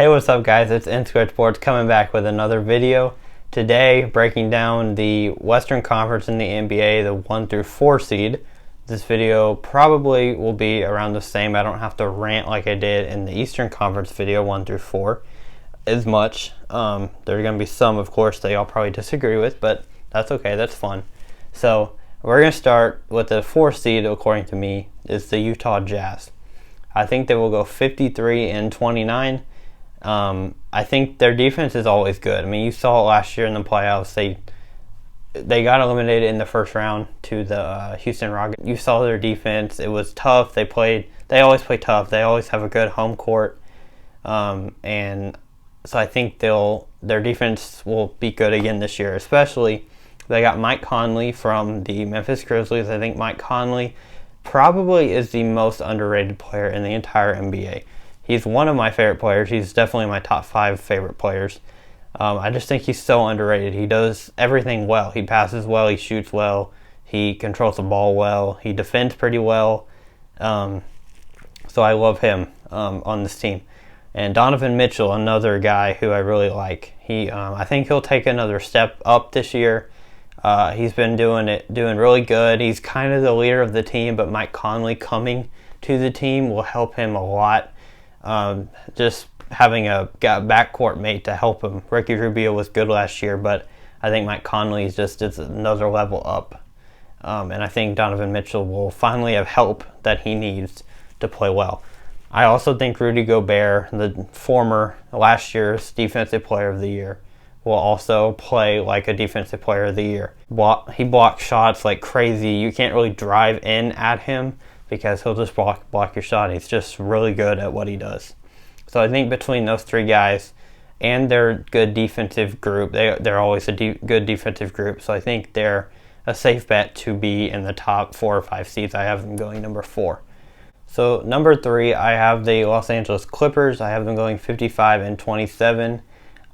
Hey, what's up guys? It's N-Squared Sports coming back with another video. Today, breaking down the Western Conference in the NBA, the 1 through 4 seed. This video probably will be around the same. I don't have to rant like I did in the Eastern Conference video 1 through 4 as much. There are going to be some, of course, that y'all probably disagree with, but that's okay. That's fun. So we're going to start with the 4 seed, according to me, is the Utah Jazz. I think they will go 53-29. I think their defense is always good. I mean, you saw it last year in the playoffs. They got eliminated in the first round to the Houston Rockets. You saw their defense. It was tough. They always play tough. They always have a good home court. And so I think their defense will be good again this year. Especially, they got Mike Conley from the Memphis Grizzlies. I think Mike Conley probably is the most underrated player in the entire NBA. He's one of my favorite players. He's definitely my top 5 favorite players. I just think he's so underrated. He does everything well. He passes well. He shoots well. He controls the ball well. He defends pretty well. So I love him on this team. And Donovan Mitchell, another guy who I really like. I think he'll take another step up this year. He's been doing really good. He's kind of the leader of the team, but Mike Conley coming to the team will help him a lot. Just having a backcourt mate to help him. Ricky Rubio was good last year, but I think Mike Conley is just another level up. And I think Donovan Mitchell will finally have help that he needs to play well. I also think Rudy Gobert, the former last year's Defensive Player of the Year, will also play like a Defensive Player of the Year. He blocks shots like crazy. You can't really drive in at him because he'll just block your shot. He's just really good at what he does. So I think between those 3 guys and their good defensive group, they're always a good defensive group. So I think they're a safe bet to be in the top 4 or 5 seeds. I have them going number 4. So number 3, I have the Los Angeles Clippers. I have them going 55-27.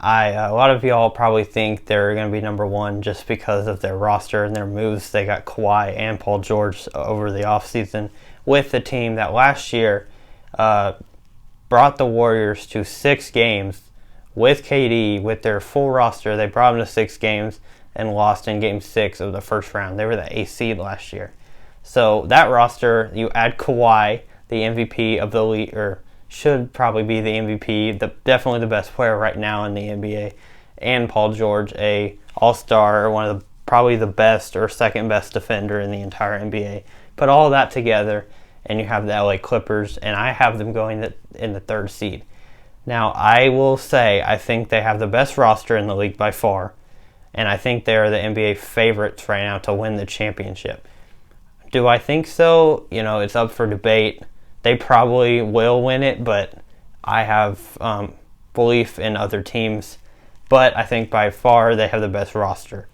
A lot of y'all probably think they're going to be number 1 just because of their roster and their moves. They got Kawhi and Paul George over the offseason with the team that last year brought the Warriors to 6 games with KD, with their full roster. They brought them to 6 games and lost in Game 6 of the first round. They were the 8th seed last year. So that roster, you add Kawhi, the MVP of the league, or should probably be the MVP, definitely the best player right now in the NBA, and Paul George, a all-star, probably the best or second best defender in the entire NBA. Put all of that together, and you have the LA Clippers, and I have them going in the 3rd seed. Now, I will say I think they have the best roster in the league by far, and I think they're the NBA favorites right now to win the championship. Do I think so? It's up for debate. They probably will win it, but I have belief in other teams. But I think by far they have the best roster.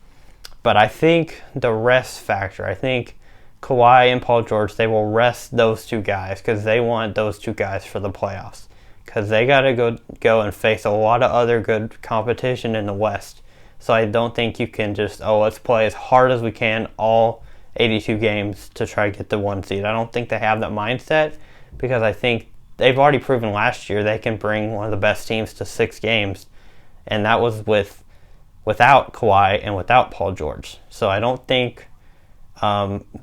But I think the rest factor, I think Kawhi and Paul George, they will rest those 2 guys because they want those 2 guys for the playoffs. Because they got to go and face a lot of other good competition in the West. So I don't think you can just, let's play as hard as we can all 82 games to try to get the 1 seed. I don't think they have that mindset because I think they've already proven last year they can bring one of the best teams to 6 games. And that was without Kawhi and without Paul George. So I don't think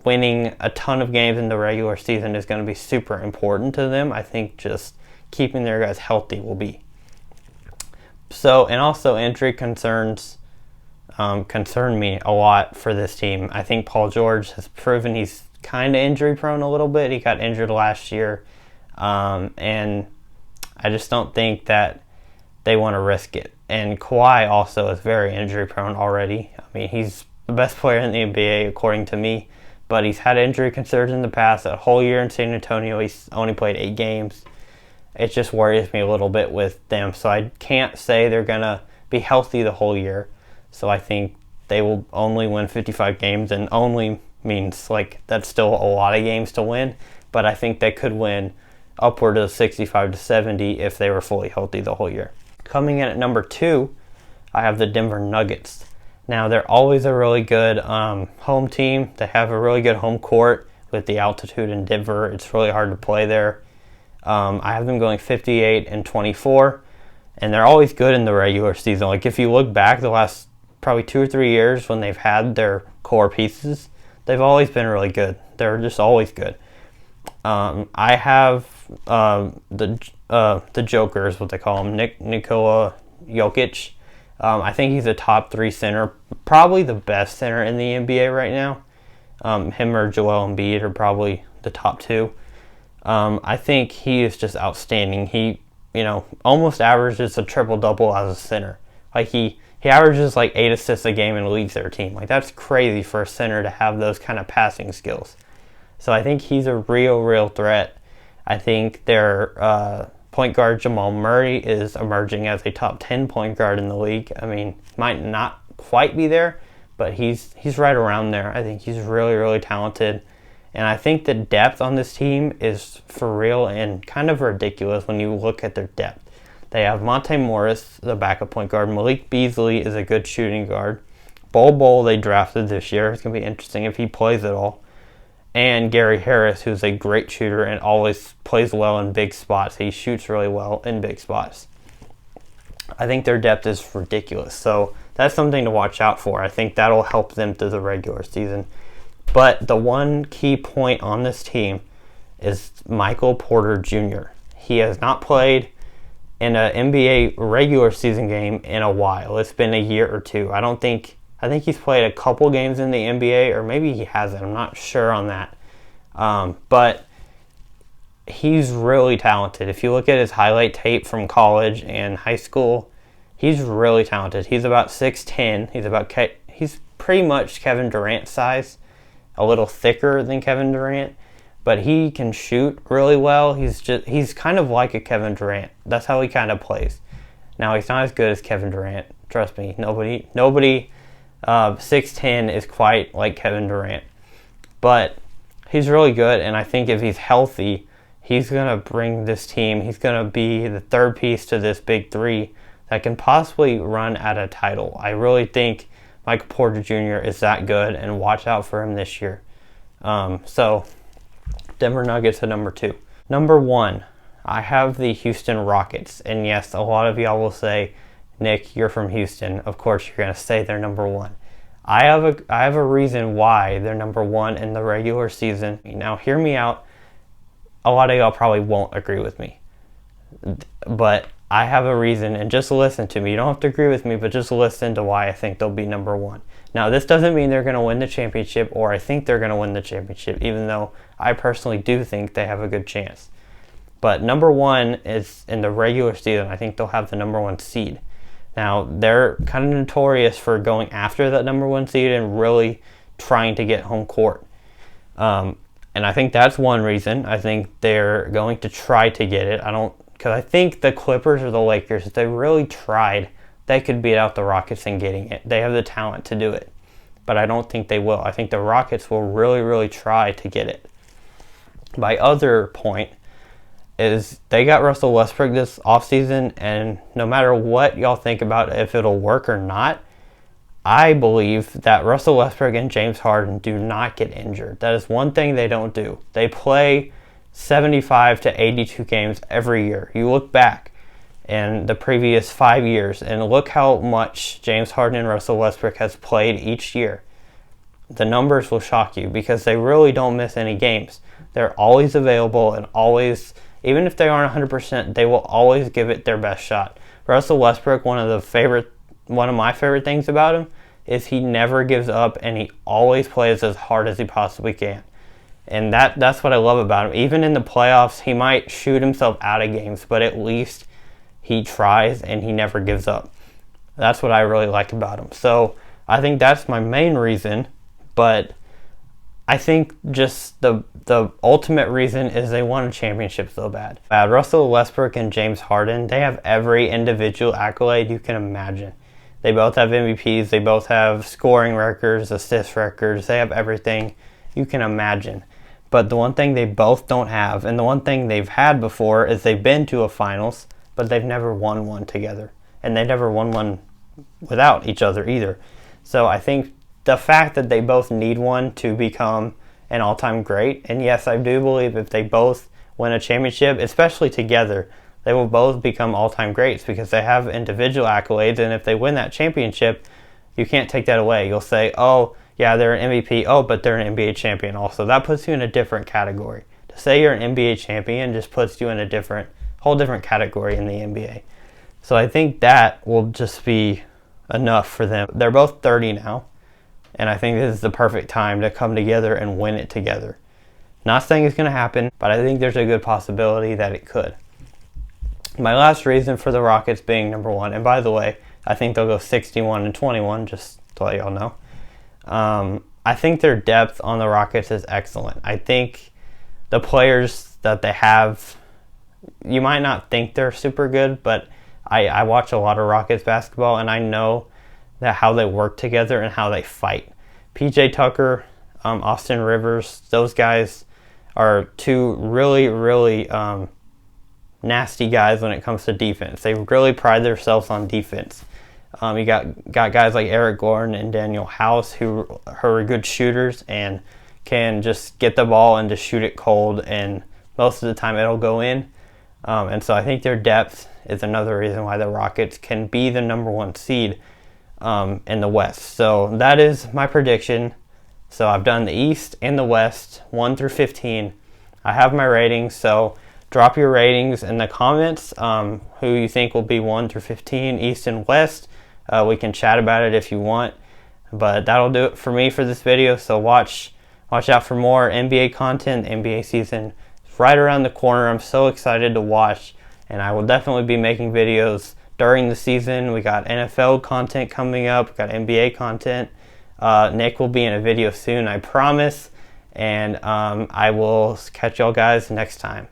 winning a ton of games in the regular season is going to be super important to them. I think just keeping their guys healthy will be. So, and also injury concerns concern me a lot for this team. I think Paul George has proven he's kind of injury prone a little bit. He got injured last year. And I just don't think that they want to risk it. And Kawhi also is very injury prone already. I mean, he's the best player in the NBA according to me, but he's had injury concerns in the past. A whole year in San Antonio, he's only played 8 games. It just worries me a little bit with them. So I can't say they're going to be healthy the whole year. So I think they will only win 55 games, and only means like that's still a lot of games to win, but I think they could win upward of 65-70 if they were fully healthy the whole year. Coming in at number 2, I have the Denver Nuggets. Now, they're always a really good home team. They have a really good home court with the altitude in Denver. It's really hard to play there. I have them going 58-24. and they're always good in the regular season. Like if you look back the last probably 2 or 3 years when they've had their core pieces, they've always been really good. They're just always good. I have the Joker is what they call him, Nikola Jokic. I think he's a top 3 center, probably the best center in the NBA right now. Him or Joel Embiid are probably the top 2. I think he is just outstanding. He, almost averages a triple-double as a center. Like he averages like 8 assists a game and leads their team. Like that's crazy for a center to have those kind of passing skills. So I think he's a real threat. I think their point guard Jamal Murray is emerging as a top 10 point guard in the league. I mean, might not quite be there, but he's right around there. I think he's really talented. And I think the depth on this team is for real and kind of ridiculous when you look at their depth. They have Monte Morris, the backup point guard. Malik Beasley is a good shooting guard. Bol they drafted this year. It's going to be interesting if he plays at all. And Gary Harris, who's a great shooter and always plays well in big spots. He shoots really well in big spots. I think their depth is ridiculous. So that's something to watch out for. I think that'll help them through the regular season. But the one key point on this team is Michael Porter Jr. He has not played in an NBA regular season game in a while. It's been a year or two. I think he's played a couple games in the NBA, or maybe he hasn't. I'm not sure on that. But he's really talented. If you look at his highlight tape from college and high school, he's really talented. He's about 6'10". He's pretty much Kevin Durant size, a little thicker than Kevin Durant, but he can shoot really well. He's kind of like a Kevin Durant. That's how he kind of plays. Now he's not as good as Kevin Durant. Trust me. Nobody 6'10" is quite like Kevin Durant, but he's really good. And I think if he's healthy, he's gonna bring this team. He's gonna be the third piece to this big three that can possibly run at a title. I really think Michael Porter Jr. is that good, and watch out for him this year. So Denver Nuggets at number 2. Number 1, I have the Houston Rockets. And yes, a lot of y'all will say, Nick, you're from Houston. Of course you're going to say they're number 1. I have a reason why they're number 1 in the regular season. Now hear me out. A lot of y'all probably won't agree with me. But I have a reason, and just listen to me. You don't have to agree with me, but just listen to why I think they'll be number 1. Now, this doesn't mean they're going to win the championship, or I think they're going to win the championship, even though I personally do think they have a good chance. But number 1 is in the regular season. I think they'll have the number 1 seed. Now, they're kind of notorious for going after that number 1 seed and really trying to get home court. And I think that's one reason. I think they're going to try to get it. Because I think the Clippers or the Lakers, if they really tried, they could beat out the Rockets in getting it. They have the talent to do it. But I don't think they will. I think the Rockets will really try to get it. My other point is they got Russell Westbrook this offseason, and no matter what y'all think about if it'll work or not, I believe that Russell Westbrook and James Harden do not get injured. That is one thing they don't do. They play 75 to 82 games every year. You look back in the previous 5 years and look how much James Harden and Russell Westbrook has played each year. The numbers will shock you because they really don't miss any games. They're always available and always, even if they aren't 100%, they will always give it their best shot. Russell Westbrook, one of my favorite things about him is he never gives up and he always plays as hard as he possibly can. And that's what I love about him. Even in the playoffs, he might shoot himself out of games, but at least he tries and he never gives up. That's what I really like about him. So I think that's my main reason, but I think just the ultimate reason is they won a championship so bad. Russell Westbrook and James Harden, they have every individual accolade you can imagine. They both have MVPs, they both have scoring records, assist records, they have everything you can imagine. But the one thing they both don't have, and the one thing they've had before, is they've been to a finals, but they've never won one together. And they never won one without each other either. So I think the fact that they both need one to become an all-time great, and yes, I do believe if they both win a championship, especially together, they will both become all-time greats because they have individual accolades, and if they win that championship, you can't take that away. You'll say, oh, yeah, they're an MVP, oh, but they're an NBA champion also. That puts you in a different category. To say you're an NBA champion just puts you in a whole different category in the NBA. So I think that will just be enough for them. They're both 30 now, and I think this is the perfect time to come together and win it together. Not saying it's going to happen, but I think there's a good possibility that it could. My last reason for the Rockets being number one, and by the way, I think they'll go 61-21, just to let y'all know. I think their depth on the Rockets is excellent. I think the players that they have, you might not think they're super good, but I watch a lot of Rockets basketball, and I know that how they work together and how they fight. PJ Tucker, Austin Rivers, those guys are two really, really nasty guys when it comes to defense. They really pride themselves on defense. You got guys like Eric Gordon and Daniel House who are good shooters and can just get the ball and just shoot it cold, and most of the time it'll go in. And so I think their depth is another reason why the Rockets can be the number one seed in the West. So that is my prediction. So I've done the East and the West, 1 through 15. I have my ratings, so drop your ratings in the comments, who you think will be 1 through 15, East and West. We can chat about it if you want. But that'll do it for me for this video. So watch out for more NBA content. The NBA season is right around the corner. I'm so excited to watch, and I will definitely be making videos during the season. We got NFL content coming up. We got NBA content. Nick will be in a video soon, I promise. And I will catch y'all guys next time.